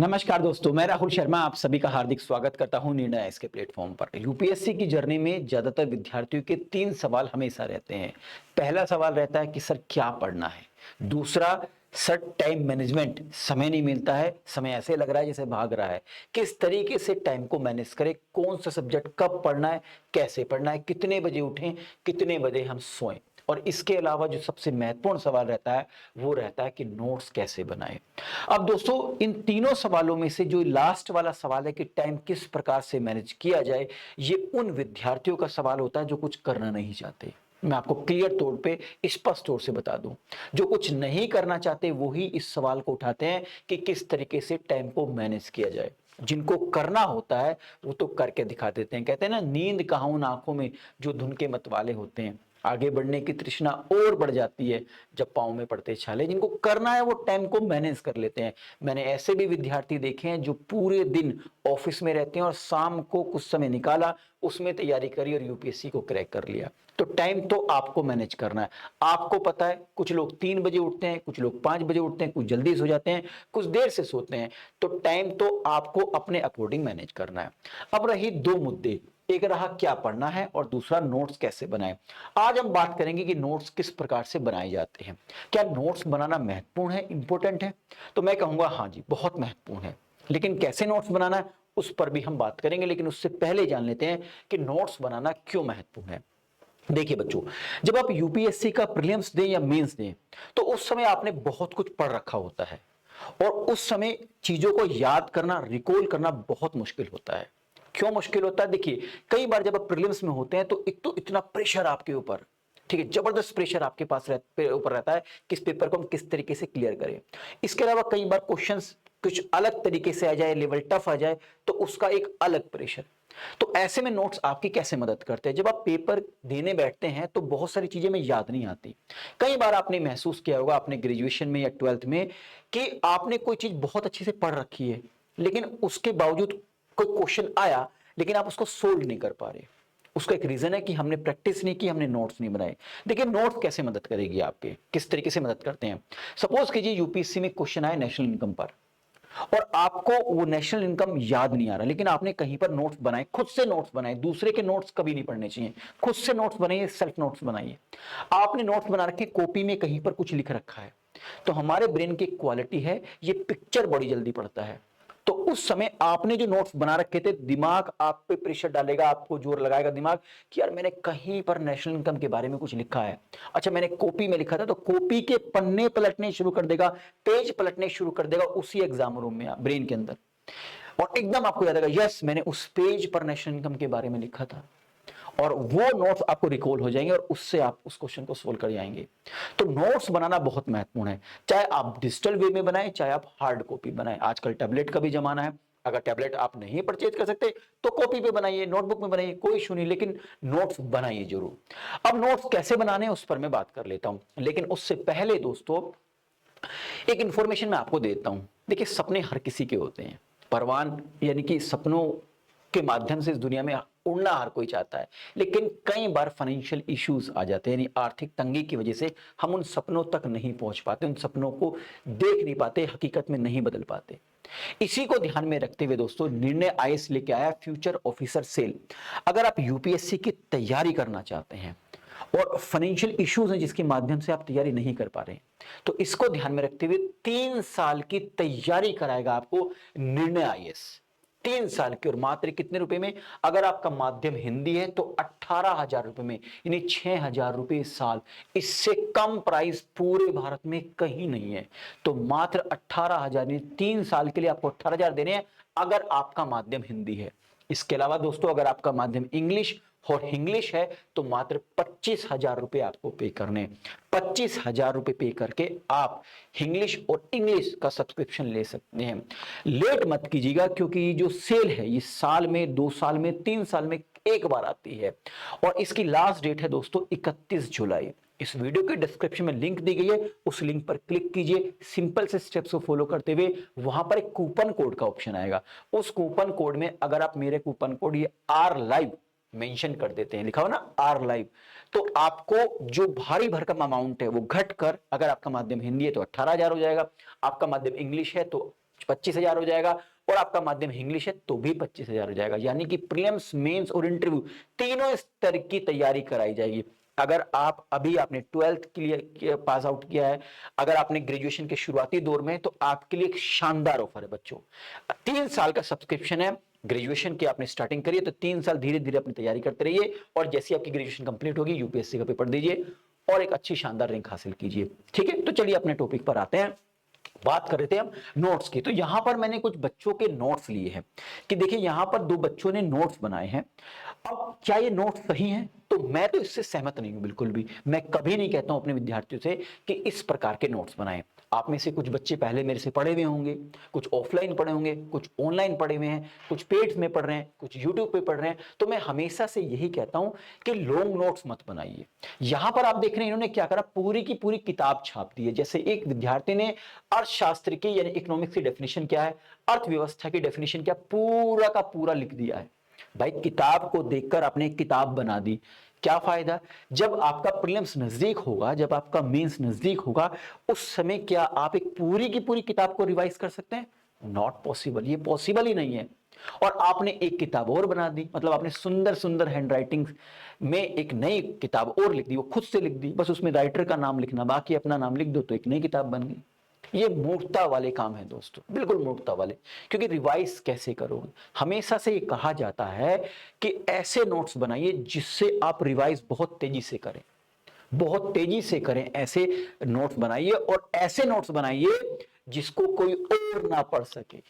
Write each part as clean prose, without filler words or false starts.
नमस्कार दोस्तों, मैं राहुल शर्मा आप सभी का हार्दिक स्वागत करता हूं निर्णय इसके प्लेटफॉर्म पर। यूपीएससी की जर्नी में ज्यादातर विद्यार्थियों के 3 सवाल हमेशा रहते हैं। पहला सवाल रहता है कि सर क्या पढ़ना है। दूसरा, सर टाइम मैनेजमेंट, समय नहीं मिलता है, समय ऐसे लग रहा है जैसे भाग रहा है। किस तरीके से टाइम को मैनेज करें, कौन सा सब्जेक्ट कब पढ़ना है, कैसे पढ़ना है, कितने बजे उठें, कितने बजे हम सोएं। और इसके अलावा जो सबसे महत्वपूर्ण सवाल रहता है वो रहता है कि नोट्स कैसे बनाएं। अब दोस्तों, इन तीनों सवालों में से जो लास्ट वाला सवाल है कि टाइम किस प्रकार से मैनेज किया जाए, ये उन विद्यार्थियों का सवाल होता है जो कुछ करना नहीं चाहते। मैं आपको क्लियर तौर पे स्पष्ट तौर से बता दूं, जो कुछ नहीं करना चाहते वो ही इस सवाल को उठाते हैं कि किस तरीके से टाइम को मैनेज किया जाए। जिनको करना होता है वो तो करके दिखा देते हैं। कहते हैं ना, नींद कहाँ उन आंखों में जो धुन के मतवाले होते हैं। आगे बढ़ने की तृष्णा और बढ़ जाती है जब पाँव में पड़ते छाले। जिनको करना है वो टाइम को मैनेज कर लेते हैं। मैंने ऐसे भी विद्यार्थी देखे हैं जो पूरे दिन ऑफिस में रहते हैं और शाम को कुछ समय निकाला, उसमें तैयारी करी और यूपीएससी को क्रैक कर लिया। तो टाइम तो आपको मैनेज करना है। आपको पता है, कुछ लोग 3 बजे उठते हैं, कुछ लोग 5 बजे उठते हैं, कुछ जल्दी सो जाते हैं, कुछ देर से सोते हैं। तो टाइम तो आपको अपने अकॉर्डिंग मैनेज करना है। अब रही दो मुद्दे, एक रहा क्या पढ़ना है और दूसरा नोट्स कैसे बनाएं। आज हम बात करेंगे कि नोट्स किस प्रकार से बनाए जाते हैं। क्या नोट्स बनाना महत्वपूर्ण है, इंपॉर्टेंट है? तो मैं कहूंगा हाँ जी, बहुत महत्वपूर्ण है। लेकिन कैसे नोट्स बनाना है उस पर भी हम बात करेंगे। लेकिन उससे पहले जान लेते हैं कि नोट्स बनाना क्यों महत्वपूर्ण है। देखिए बच्चों, जब आप यूपीएससी का प्रीलिम्स दें या मेंस दें, तो उस समय आपने बहुत कुछ पढ़ रखा होता है और उस समय चीजों को याद करना, रिकॉल करना बहुत मुश्किल होता है। क्यों मुश्किल होता है? देखिए, कई बार जब आप प्रीलिम्स में होते हैं तो एक तो इतना प्रेशर आपके ऊपर, ठीक है, जबरदस्त प्रेशर आपके पास ऊपर रहता है कि इस पेपर को हम किस तरीके से क्लियर करें। इसके अलावा कई बार क्वेश्चंस कुछ अलग तरीके से आ जाए, लेवल टफ आ जाए, तो उसका एक अलग प्रेशर। तो ऐसे में नोट्स आपकी कैसे मदद करते हैं? जब आप पेपर देने बैठते हैं तो बहुत सारी चीजें में याद नहीं आती। कई बार आपने महसूस किया होगा अपने ग्रेजुएशन में या 12th में कि आपने कोई चीज बहुत अच्छे से पढ़ रखी है, लेकिन उसके बावजूद कोई क्वेश्चन आया लेकिन आप उसको सोल्व नहीं कर पा रहे। उसका एक रीजन है कि हमने प्रैक्टिस नहीं की, हमने नोट्स नहीं बनाए। देखिए, नोट्स कैसे मदद करेगी आपके, किस तरीके से मदद करते हैं। सपोज कीजिए यूपीएससी में क्वेश्चन आए नेशनल इनकम पर और आपको वो नेशनल इनकम याद नहीं आ रहा, लेकिन आपने कहीं पर नोट्स बनाए, खुद से नोट्स बनाए। दूसरे के नोट्स कभी नहीं पढ़ने चाहिए, खुद से नोट्स बनाइए, सेल्फ नोट्स बनाइए। आपने नोट्स बना रखे, कॉपी में कहीं पर कुछ लिख रखा है, तो हमारे ब्रेन की क्वालिटी है, ये पिक्चर बड़ी जल्दी पढ़ता है। तो उस समय आपने जो नोट्स बना रखे थे, दिमाग आप पे प्रेशर डालेगा, आपको जोर लगाएगा दिमाग कि यार मैंने कहीं पर नेशनल इनकम के बारे में कुछ लिखा है। अच्छा, मैंने कॉपी में लिखा था, तो कॉपी के पन्ने पलटने शुरू कर देगा, पेज पलटने शुरू कर देगा उसी एग्जाम रूम में, ब्रेन के अंदर। और एकदम आपको याद आएगा, यस मैंने उस पेज पर नेशनल इनकम के बारे में लिखा था। और वो नोट्स आपको रिकॉल हो जाएंगे और उससे आप उस क्वेश्चन को सोल्व कर जाएंगे। तो नोट्स बनाना बहुत महत्वपूर्ण है, चाहे आप डिजिटल वे में बनाएं, चाहे आप हार्ड कॉपी बनाएं। आजकल टैबलेट का भी जमाना है। अगर टैबलेट आप नहीं परचेज कर सकते तो कॉपी पे बनाइए, नोटबुक में बनाइए, कोई इशू नहीं, लेकिन नोट्स बनाइए जरूर। अब नोट्स कैसे बनाने हैं उस पर मैं बात कर लेता हूं, लेकिन उससे पहले दोस्तों एक इंफॉर्मेशन मैं आपको देता हूं। देखिए, सपने हर किसी के होते हैं। परवान यानी कि सपनों के माध्यम से इस दुनिया में उड़ना हर कोई चाहता है, लेकिन कई बार फाइनेंशियल इश्यूज आ जाते हैं, यानी आर्थिक तंगी की वजह से हम उन सपनों तक नहीं पहुंच पाते, उन सपनों को देख नहीं पाते, हकीकत में नहीं बदल पाते। इसी को ध्यान में रखते हुए दोस्तों, निर्णय आईएएस लेके आया फ्यूचर ऑफिसर सेल। अगर आप यूपीएससी की तैयारी करना चाहते हैं और फाइनेंशियल इश्यूज हैं जिसके माध्यम से आप तैयारी नहीं कर पा रहे हैं, तो इसको ध्यान में रखते हुए 3 साल की तैयारी कराएगा आपको निर्णय आईएएस। 3 साल की, और मात्र कितने रुपए में? अगर आपका माध्यम हिंदी है तो 18,000 रुपए में, यानी 6,000 रुपए साल। इससे कम प्राइस पूरे भारत में कहीं नहीं है। तो मात्र 18,000, 3 साल के लिए आपको 18,000 देने हैं अगर आपका माध्यम हिंदी है। इसके अलावा दोस्तों, अगर आपका माध्यम इंग्लिश और इंग्लिश है तो मात्र 25,000 रुपए आपको पे करने। 25,000 रुपए पे करके आप इंग्लिश और इंग्लिश का सब्सक्रिप्शन ले सकते हैं। लेट मत कीजिएगा, क्योंकि ये जो सेल है ये साल में, 2 साल में, 3 साल में एक बार आती है। और इसकी लास्ट डेट है दोस्तों 31 जुलाई। इस वीडियो के डिस्क्रिप्शन में लिंक दी गई है, उस लिंक पर क्लिक कीजिए। सिंपल से स्टेप्स को फॉलो करते हुए वहां पर एक कूपन कोड का ऑप्शन आएगा। उस कूपन कोड में अगर आप मेरे कूपन कोड ये आर लाइव मेंशन कर देते हैं, लिखा हो ना आर लाइव, तो आपको जो भारी भरकम अमाउंट है वो घट कर, अगर आपका माध्यम हिंदी है तो 18,000 हो जाएगा, आपका माध्यम इंग्लिश है तो 25,000 हो जाएगा, और आपका माध्यम इंग्लिश है तो भी 25,000 हो जाएगा। यानी कि प्रीलिम्स, मेंस और इंटरव्यू तीनों स्तर की तैयारी कराई जाएगी। अगर आप अभी आपने 12th क्लियर पास आउट किया है, अगर आपने ग्रेजुएशन के शुरुआती दौर में, तो आपके लिए एक शानदार ऑफर है बच्चों। 3 साल का सब्सक्रिप्शन है, ग्रेजुएशन की आपने स्टार्टिंग करी है तो 3 साल धीरे धीरे अपनी तैयारी करते रहिए, और जैसे आपकी ग्रेजुएशन कंप्लीट होगी यूपीएससी का पेपर दीजिए और एक अच्छी शानदार रैंक हासिल कीजिए। ठीक है, तो चलिए अपने टॉपिक पर आते हैं। बात कर रहे थे हम नोट्स की, तो यहां पर मैंने कुछ बच्चों के नोट्स लिए हैं कि देखिए यहां पर 2 बच्चों ने नोट्स बनाए हैं। अब क्या ये नोट्स सही हैं? तो मैं तो इससे सहमत नहीं हूं बिल्कुल भी। मैं कभी नहीं कहता हूं अपने विद्यार्थियों से कि इस प्रकार के नोट्स बनाएं। आप में से कुछ बच्चे पहले मेरे से पढ़े हुए होंगे, कुछ ऑफलाइन पढ़े होंगे, कुछ ऑनलाइन पढ़े हुए हैं, कुछ पेड्स में पढ़ रहे हैं, कुछ यूट्यूब पे पढ़ रहे हैं। तो मैं हमेशा से यही कहता हूं कि लॉन्ग नोट्स मत बनाइए। यहां पर आप देख रहे हैं इन्होंने क्या करा, पूरी की पूरी किताब छाप दी है। जैसे एक विद्यार्थी ने अर्थशास्त्र की यानी इकोनॉमिक्स की डेफिनेशन क्या है, अर्थव्यवस्था की डेफिनेशन क्या, पूरा का पूरा लिख दिया है। भाई किताब को देखकर आपने एक किताब बना दी, क्या फायदा? जब आपका प्रीलिम्स नजदीक होगा, जब आपका मेंस नजदीक होगा, उस समय क्या आप एक पूरी की पूरी किताब को रिवाइज कर सकते हैं? नॉट पॉसिबल, ये पॉसिबल ही नहीं है। और आपने एक किताब और बना दी, मतलब आपने सुंदर सुंदर हैंडराइटिंग में एक नई किताब और लिख दी, वो खुद से लिख दी, बस उसमें राइटर का नाम लिखना, बाकी अपना नाम लिख दो तो एक नई किताब बन गई। ये मूर्खता वाले काम है दोस्तों, बिल्कुल मूर्खता वाले। क्योंकि रिवाइज कैसे करोगे? हमेशा से ये कहा जाता है कि ऐसे नोट्स बनाइए जिससे आप रिवाइज बहुत तेजी से करें, बहुत तेजी से करें। ऐसे नोट्स बनाइए, और ऐसे नोट्स बनाइए जिसको कोई और ना पढ़ सके।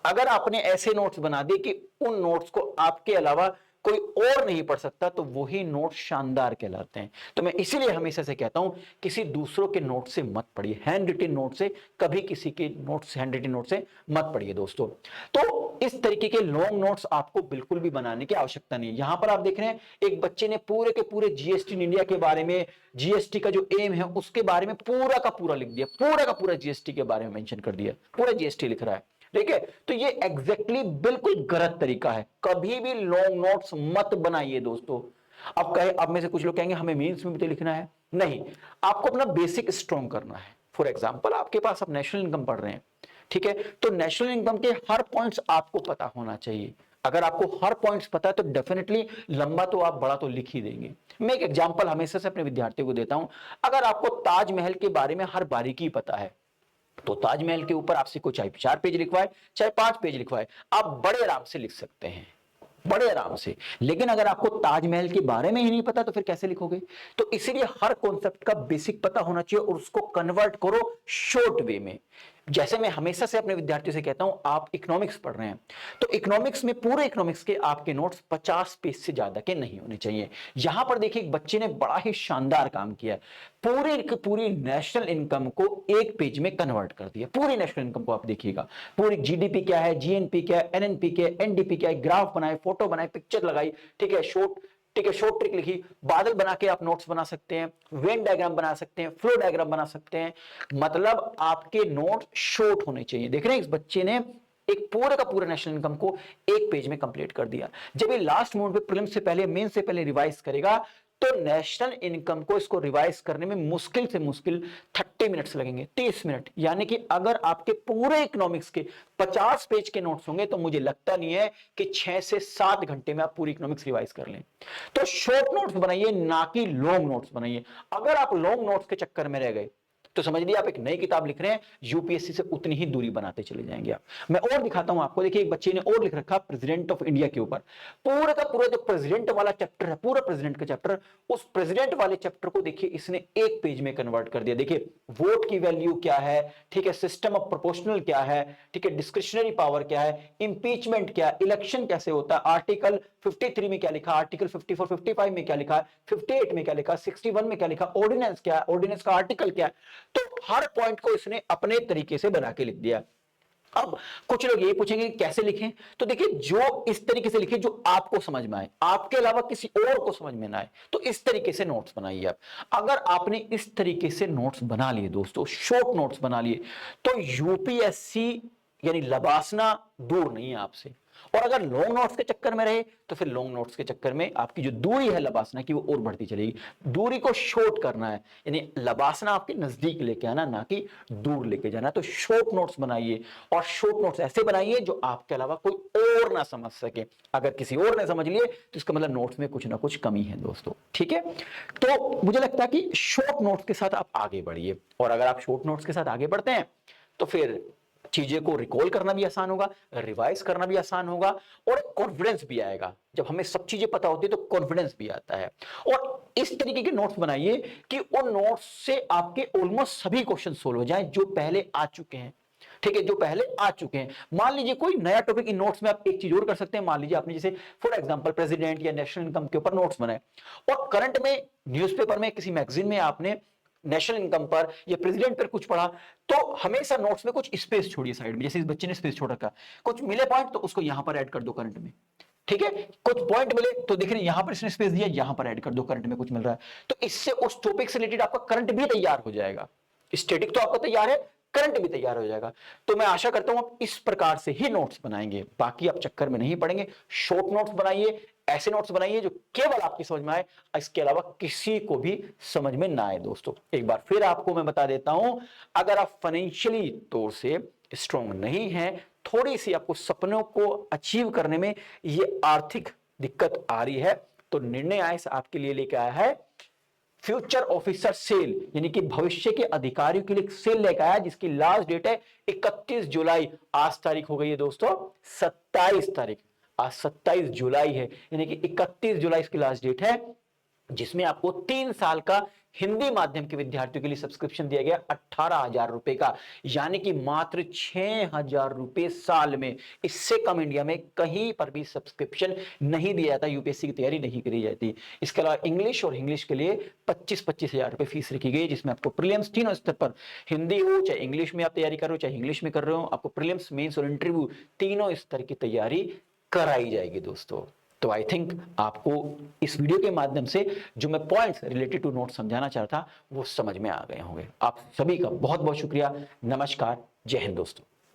अगर आपने ऐसे नोट्स बना दिए कि उन नोट्स को आपके अलावा कोई और नहीं पढ़ सकता, तो वही नोट शानदार कहलाते हैं। तो मैं इसीलिए हमेशा से कहता हूं किसी दूसरों के नोट से मत पढ़िए, हैंड रिटन नोट से कभी किसी के नोट्स, हैंड रिटन नोट से मत पढ़िए दोस्तों। तो इस तरीके के लॉन्ग नोट्स आपको बिल्कुल भी बनाने की आवश्यकता नहीं है। यहां पर आप देख रहे हैं एक बच्चे ने पूरे के पूरे जीएसटी इन इंडिया के बारे में, जीएसटी का जो एम है उसके बारे में पूरा का पूरा लिख दिया, पूरा का पूरा जीएसटी के बारे में मेंशन कर दिया, पूरा जीएसटी लिख रहा है। ठीक है, तो ये एग्जैक्टली बिल्कुल गलत तरीका है। कभी भी लॉन्ग नोट्स मत बनाइए दोस्तों। अब में से कुछ लोग कहेंगे हमें मेंस में भी तो लिखना है। नहीं, आपको अपना बेसिक स्ट्रॉन्ग करना है। फॉर एग्जांपल आपके पास आप नेशनल इनकम पढ़ रहे हैं, ठीक है, तो नेशनल इनकम के हर पॉइंट्स आपको पता होना चाहिए। अगर आपको हर पॉइंट्स पता है तो डेफिनेटली लंबा तो आप बड़ा तो लिख ही देंगे। मैं एक एग्जांपल हमेशा से अपने विद्यार्थियों को देता हूं। अगर आपको ताजमहल के बारे में हर बारीकी पता है, तो ताजमहल के ऊपर आपसे कोई चाहे 4 पेज लिखवाए चाहे 5 पेज लिखवाए, आप बड़े आराम से लिख सकते हैं, बड़े आराम से। लेकिन अगर आपको ताजमहल के बारे में ही नहीं पता तो फिर कैसे लिखोगे? तो इसीलिए हर कॉन्सेप्ट का बेसिक पता होना चाहिए और उसको कन्वर्ट करो शॉर्ट वे में। जैसे मैं हमेशा से अपने विद्यार्थियों से कहता हूं, आप इकोनॉमिक्स पढ़ रहे हैं तो इकोनॉमिक्स में, पूरे इकोनॉमिक्स के आपके नोट्स 50 पेज से ज्यादा के नहीं होने चाहिए। यहां पर देखिए एक बच्चे ने बड़ा ही शानदार काम किया, पूरी नेशनल इनकम को एक पेज में कन्वर्ट कर दिया। पूरी नेशनल इनकम को आप देखिएगा, पूरी जीडीपी क्या है, जीएनपी क्या है, एनएनपी क्या है, एनडीपी क्या है, ग्राफ बनाए, फोटो बनाए, पिक्चर लगाई, ठीक है, शॉर्ट ट्रिक लिखी, बादल बना के आप नोट्स बना सकते हैं, वेन डायग्राम बना सकते हैं, फ्लो डायग्राम बना सकते हैं। मतलब आपके नोट शॉर्ट होने चाहिए। देख रहे हैं इस बच्चे ने एक पूरे का पूरा नेशनल इनकम को एक पेज में कंप्लीट कर दिया। जब ये लास्ट मोड पे प्रीलिम्स से पहले, मेन से पहले रिवाइज करेगा तो नेशनल इनकम को इसको रिवाइज करने में मुश्किल से मुश्किल 30 मिनट्स लगेंगे, 30 मिनट। यानी कि अगर आपके पूरे इकोनॉमिक्स के 50 पेज के नोट्स होंगे तो मुझे लगता नहीं है कि 6 से 7 घंटे में आप पूरी इकोनॉमिक्स रिवाइज कर लें। तो शॉर्ट नोट्स बनाइए, ना कि लॉन्ग नोट्स बनाइए। अगर आप लॉन्ग नोट्स के चक्कर में रह गए तो समझ लिया आप एक नई किताब लिख रहे हैं, यूपीएससी से उतनी ही दूरी बनाते चले जाएंगे आप। मैं और दिखाता हूं आपको। देखिए एक बच्चे ने और लिख रखा प्रेसिडेंट ऑफ इंडिया के ऊपर, पूरा का पूरा जो प्रेसिडेंट वाला चैप्टर है, पूरा प्रेसिडेंट का चैप्टर, उस प्रेसिडेंट वाले चैप्टर को देखिए इसने एक पेज में कन्वर्ट कर दिया। देखिए वोट की वैल्यू क्या है, ठीक है, सिस्टम ऑफ प्रोपोर्शनल क्या है, ठीक है, डिस्क्रिशनरी पावर क्या है, इंपीचमेंट क्या है, इलेक्शन कैसे होता है, आर्टिकल 53 में क्या लिखा, आर्टिकल 54, 55 में क्या लिखा, 58 में क्या लिखा, 61 में क्या लिखा, ऑर्डिनेंस क्या है, ऑर्डिनेंस का आर्टिकल क्या है। तो हर पॉइंट को इसने अपने तरीके से बना के लिख दिया। अब कुछ लोग ये पूछेंगे कि कैसे लिखें, तो देखिए जो इस तरीके से लिखे जो आपको समझ में आए, आपके अलावा किसी और को समझ में ना आए, तो इस तरीके से नोट्स बनाइए आप। अगर आपने इस तरीके से नोट्स बना लिए दोस्तों, शॉर्ट नोट्स बना लिए, तो यूपीएससी यानी लबासना दूर नहीं है आपसे। और अगर लॉन्ग नोट्स के चक्कर में रहे तो फिर लॉन्ग नोट्स के चक्कर में आपकी जो दूरी है लबासना की वो और बढ़ती चलेगी। दूरी को शॉर्ट करना है, यानी लबासना आपके नजदीक लेके आना, ना कि दूर लेके जाना। तो शॉर्ट नोट्स बनाइए, और शॉर्ट नोट्स ऐसे बनाइए जो आपके अलावा कोई और ना समझ सके। अगर किसी और ने समझ लिए तो इसका मतलब नोट्स में कुछ ना कुछ कमी है दोस्तों, ठीक है। तो मुझे लगता है कि शॉर्ट नोट्स के साथ आप आगे बढ़िए, और अगर आप शॉर्ट नोट्स के साथ आगे बढ़ते हैं तो फिर चीजें को रिकॉल करना भी आसान होगा, रिवाइज करना भी आसान होगा, और कॉन्फिडेंस भी आएगा। जब हमें सब चीजें पता होती है तो कॉन्फिडेंस भी आता है। और इस तरीके के नोट्स बनाइए कि उन नोट्स से आपके ऑलमोस्ट सभी क्वेश्चन सोल्व हो जाएं जो पहले आ चुके हैं, ठीक है, जो पहले आ चुके हैं। मान लीजिए कोई नया टॉपिक इन नोट्स में आप एक चीज और कर सकते हैं। मान लीजिए आपने जैसे फॉर एग्जांपल प्रेसिडेंट या नेशनल इनकम के ऊपर नोट्स बनाए, और करंट में न्यूज़पेपर में किसी मैगजीन में आपने नेशनल इनकम पर या प्रेसिडेंट पर कुछ पढ़ा, तो हमेशा नोट्स में कुछ स्पेस छोड़िए साइड में। जैसे इस बच्चे ने स्पेस छोड़ रखा, कुछ मिले पॉइंट तो उसको यहां पर ऐड कर दो करंट में, ठीक है। कुछ पॉइंट मिले तो देख रहे यहां पर इसने स्पेस दिया, यहां पर ऐड कर दो करंट में कुछ मिल रहा है। तो इससे उस टॉपिक से रिलेटेड आपका करंट भी तैयार हो जाएगा। स्टैटिक तो आपका तैयार है, करंट भी तैयार हो जाएगा। तो मैं आशा करता हूं आप इस प्रकार से ही नोट्स बनाएंगे, बाकी आप चक्कर में नहीं पड़ेंगे। शॉर्ट नोट्स बनाइए, ऐसे नोट्स बनाइए जो केवल आपकी समझ में आए, इसके अलावा किसी को भी समझ में ना आए। दोस्तों एक बार फिर आपको मैं बता देता हूं, अगर आप फाइनेंशियली तौर से स्ट्रांग नहीं है, थोड़ी सी आपको सपनों को अचीव करने में ये आर्थिक दिक्कत आ रही है, तो निर्णय आयस आपके लिए लेके आया है फ्यूचर ऑफिसर सेल, यानी कि भविष्य के अधिकारियों के लिए सेल लेकर आया, जिसकी लास्ट डेट है 31 जुलाई। आज तारीख हो गई है दोस्तों 27 तारीख, आज 27 जुलाई है, यानी कि 31 जुलाई इसकी लास्ट डेट है, जिसमें आपको 3 साल का हिंदी माध्यम के विद्यार्थियों के लिए सब्सक्रिप्शन दिया गया 18,000 रुपए का, यानी कि मात्र 6,000 रुपए साल में। इससे कम इंडिया में कहीं पर भी सब्सक्रिप्शन नहीं दिया जाता, यूपीएससी की तैयारी नहीं करी जाती। इसके अलावा इंग्लिश और इंग्लिश के लिए 25-25 हजार रुपए फीस रखी गई, जिसमें आपको प्रीलिम्स तीनों स्तर पर, हिंदी हो चाहे इंग्लिश में आप तैयारी कर रहे हो चाहे इंग्लिश में कर रहे हो, आपको प्रीलिम्स मेंस और इंटरव्यू तीनों स्तर की तैयारी कराई जाएगी दोस्तों। तो आई थिंक आपको इस वीडियो के माध्यम से जो मैं पॉइंट्स रिलेटेड टू नोट समझाना चाहता था वो समझ में आ गए होंगे। आप सभी का बहुत बहुत शुक्रिया। नमस्कार, जय हिंद दोस्तों।